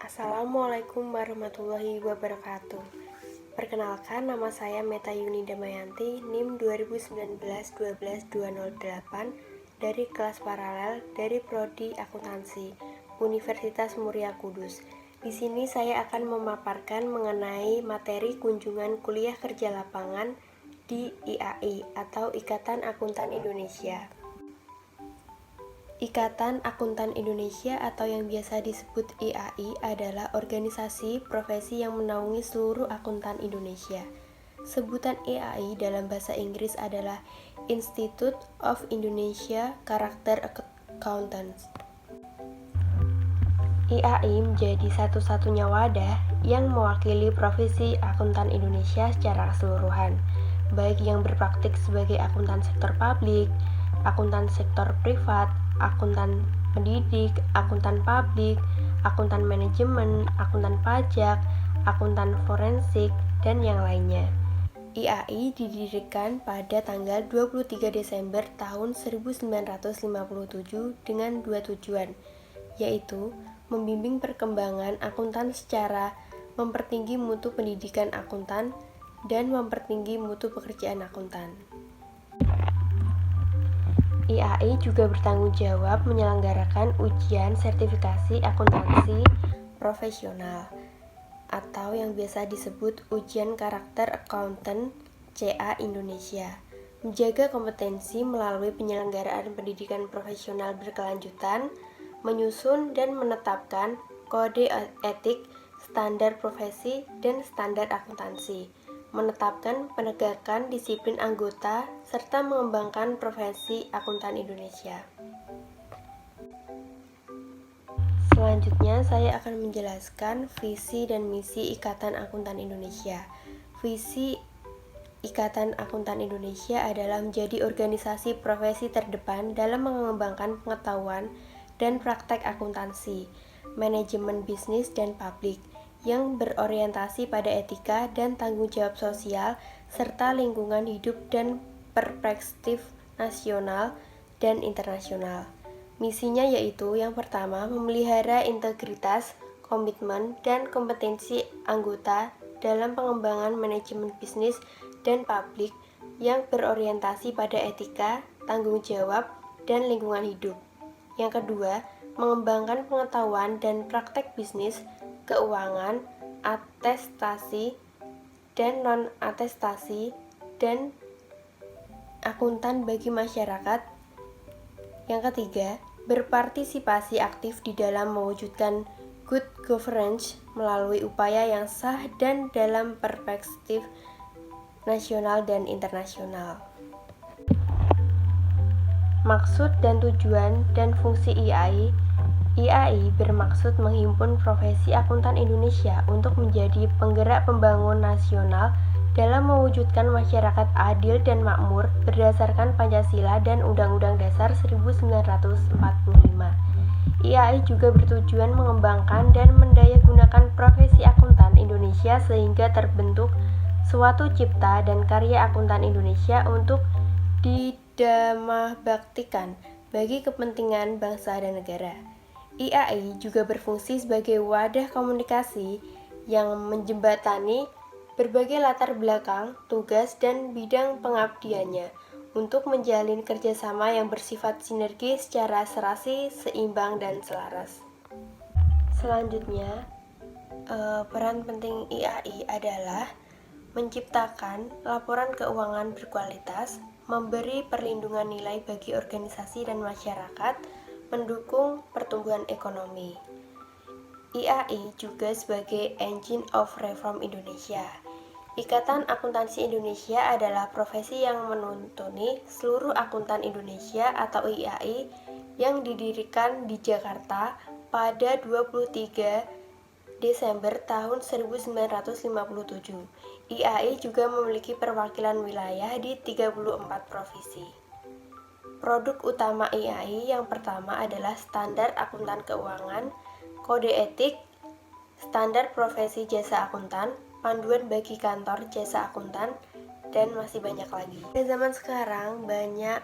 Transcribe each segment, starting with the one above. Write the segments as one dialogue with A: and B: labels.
A: Assalamualaikum warahmatullahi wabarakatuh. Perkenalkan, nama saya Meta Yuni Damayanti, NIM 2019-12208 dari kelas paralel dari Prodi Akuntansi, Universitas Muria Kudus. Di sini saya akan memaparkan mengenai materi kunjungan kuliah kerja lapangan di IAI atau Ikatan Akuntan Indonesia. Ikatan Akuntan Indonesia atau yang biasa disebut IAI adalah organisasi profesi yang menaungi seluruh akuntan Indonesia. Sebutan IAI dalam bahasa Inggris adalah Institute of Indonesia Chartered Accountants. IAI menjadi satu-satunya wadah yang mewakili profesi akuntan Indonesia secara keseluruhan, baik yang berpraktik sebagai akuntan sektor publik, akuntan sektor privat, akuntan pendidik, akuntan publik, akuntan manajemen, akuntan pajak, akuntan forensik, dan yang lainnya. IAI didirikan pada tanggal 23 Desember tahun 1957 dengan dua tujuan, yaitu membimbing perkembangan akuntan secara mempertinggi mutu pendidikan akuntan dan mempertinggi mutu pekerjaan akuntan. IAI juga bertanggung jawab menyelenggarakan ujian sertifikasi akuntansi profesional atau yang biasa disebut ujian karakter accountant CA Indonesia, menjaga kompetensi melalui penyelenggaraan pendidikan profesional berkelanjutan, menyusun dan menetapkan kode etik, standar profesi, dan standar akuntansi, menetapkan penegakan disiplin anggota, serta mengembangkan profesi akuntan Indonesia. Selanjutnya, saya akan menjelaskan visi dan misi Ikatan Akuntan Indonesia. Visi Ikatan Akuntan Indonesia adalah menjadi organisasi profesi terdepan dalam mengembangkan pengetahuan dan praktek akuntansi, manajemen bisnis dan publik, yang berorientasi pada etika dan tanggung jawab sosial, serta lingkungan hidup dan perspektif nasional dan internasional. Misinya yaitu yang pertama, memelihara integritas, komitmen, dan kompetensi anggota dalam pengembangan manajemen bisnis dan publik yang berorientasi pada etika, tanggung jawab, dan lingkungan hidup. Yang kedua, mengembangkan pengetahuan dan praktek bisnis, keuangan, atestasi, dan non-atestasi, dan akuntan bagi masyarakat. Yang ketiga, berpartisipasi aktif di dalam mewujudkan good governance melalui upaya yang sah dan dalam perspektif nasional dan internasional. Maksud dan tujuan dan fungsi IAI. IAI bermaksud menghimpun profesi akuntan Indonesia untuk menjadi penggerak pembangun nasional dalam mewujudkan masyarakat adil dan makmur berdasarkan Pancasila dan Undang-Undang Dasar 1945. IAI juga bertujuan mengembangkan dan mendayagunakan profesi akuntan Indonesia sehingga terbentuk suatu cipta dan karya akuntan Indonesia untuk didamahbaktikan bagi kepentingan bangsa dan negara. IAI juga berfungsi sebagai wadah komunikasi yang menjembatani berbagai latar belakang, tugas, dan bidang pengabdiannya untuk menjalin kerjasama yang bersifat sinergi secara serasi, seimbang, dan selaras. Selanjutnya, peran penting IAI adalah menciptakan laporan keuangan berkualitas, memberi perlindungan nilai bagi organisasi dan masyarakat, mendukung pertumbuhan ekonomi. IAI juga sebagai Engine of Reform Indonesia. Ikatan Akuntansi Indonesia adalah profesi yang menuntuni seluruh akuntan Indonesia atau IAI yang didirikan di Jakarta pada 23 Desember tahun 1957. IAI juga memiliki perwakilan wilayah di 34 provinsi. Produk utama IAI yang pertama adalah Standar Akuntan Keuangan, Kode Etik, Standar Profesi Jasa Akuntan, Panduan bagi Kantor Jasa Akuntan, dan masih banyak lagi. Pada zaman sekarang banyak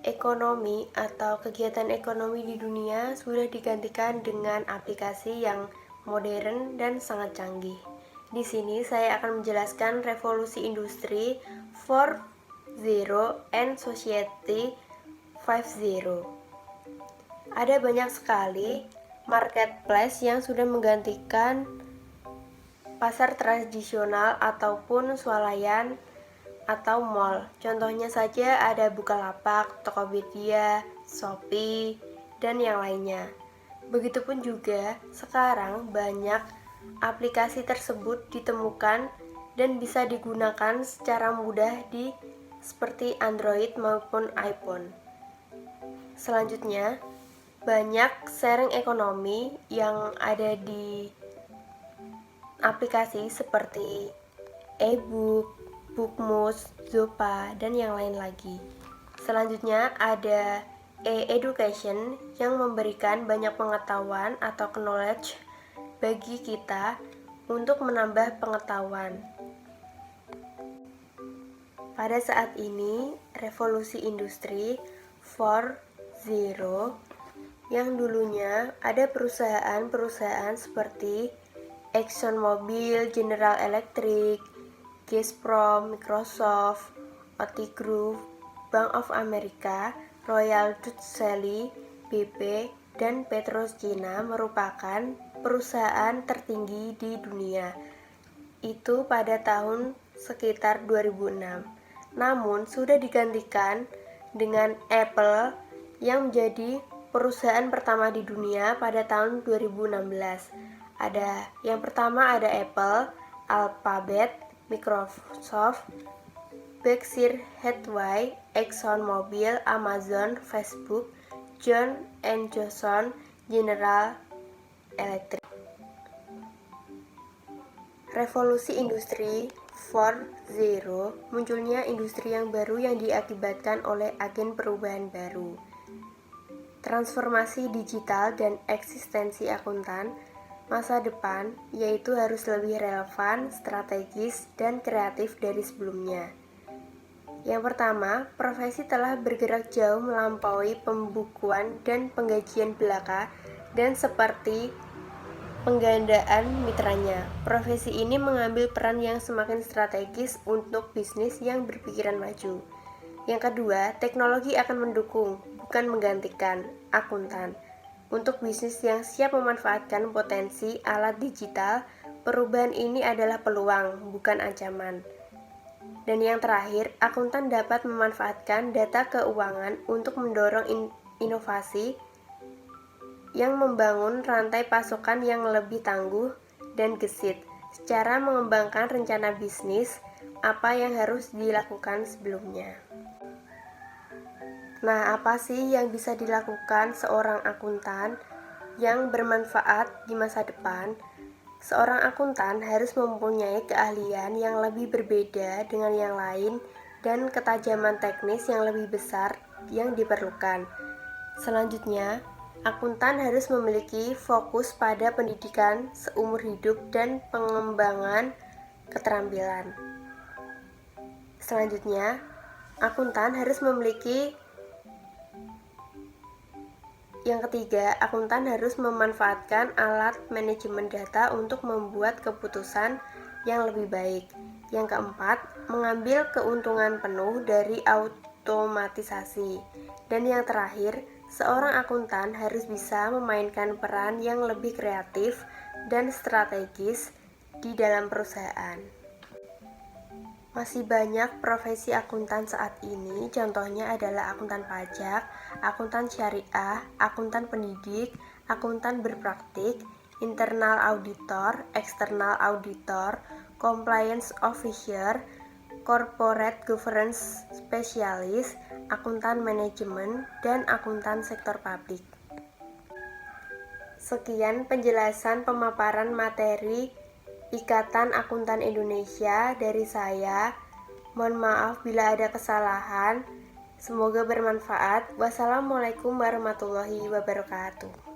A: ekonomi atau kegiatan ekonomi di dunia sudah digantikan dengan aplikasi yang modern dan sangat canggih. Di sini saya akan menjelaskan revolusi industri 4.0 and society 5.0. Ada banyak sekali marketplace yang sudah menggantikan pasar tradisional ataupun swalayan atau mall. Contohnya saja ada Bukalapak, Tokopedia, Shopee, dan yang lainnya. Begitupun juga sekarang banyak aplikasi tersebut ditemukan dan bisa digunakan secara mudah di seperti Android maupun iPhone. Selanjutnya, banyak sharing ekonomi yang ada di aplikasi seperti e-book, Bookmus, Zopa, dan yang lain lagi. Selanjutnya ada e-education yang memberikan banyak pengetahuan atau knowledge bagi kita untuk menambah pengetahuan. Pada saat ini, revolusi industri 4.0 yang dulunya ada perusahaan-perusahaan seperti ExxonMobil, General Electric, Gazprom, Microsoft, OT Group, Bank of America, Royal Dutch Shell, BP, dan Petrochina merupakan perusahaan tertinggi di dunia. Itu pada tahun sekitar 2006. Namun sudah digantikan dengan Apple yang menjadi perusahaan pertama di dunia pada tahun 2016. Yang pertama ada Apple, Alphabet, Microsoft, Berkshire Hathaway, ExxonMobil, Amazon, Facebook, Johnson & Johnson, General Electric. Revolusi industri 4.0 munculnya industri yang baru yang diakibatkan oleh agen perubahan baru. Transformasi digital dan eksistensi akuntan masa depan yaitu harus lebih relevan, strategis, dan kreatif dari sebelumnya. Yang pertama, profesi telah bergerak jauh melampaui pembukuan dan penggajian belaka dan seperti penggandaan mitranya. Profesi ini mengambil peran yang semakin strategis untuk bisnis yang berpikiran maju. Yang kedua, teknologi akan mendukung, bukan menggantikan, akuntan. Untuk bisnis yang siap memanfaatkan potensi alat digital, perubahan ini adalah peluang, bukan ancaman. Dan yang terakhir, akuntan dapat memanfaatkan data keuangan untuk mendorong inovasi yang membangun rantai pasokan yang lebih tangguh dan gesit, secara mengembangkan rencana bisnis apa yang harus dilakukan sebelumnya. Nah, apa sih yang bisa dilakukan seorang akuntan yang bermanfaat di masa depan? Seorang akuntan harus mempunyai keahlian yang lebih berbeda dengan yang lain dan ketajaman teknis yang lebih besar yang diperlukan. Selanjutnya, akuntan harus memiliki fokus pada pendidikan seumur hidup dan pengembangan keterampilan. Selanjutnya, akuntan harus memiliki Yang ketiga, akuntan harus memanfaatkan alat manajemen data untuk membuat keputusan yang lebih baik. Yang keempat, mengambil keuntungan penuh dari otomatisasi. Dan yang terakhir, seorang akuntan harus bisa memainkan peran yang lebih kreatif dan strategis di dalam perusahaan. Masih banyak profesi akuntan saat ini, contohnya adalah akuntan pajak, akuntan syariah, akuntan pendidik, akuntan berpraktik, internal auditor, external auditor, compliance officer, corporate governance specialist, akuntan manajemen, dan akuntan sektor publik. Sekian penjelasan pemaparan materi Ikatan Akuntan Indonesia dari saya. Mohon maaf bila ada kesalahan. Semoga bermanfaat. Wassalamualaikum warahmatullahi wabarakatuh.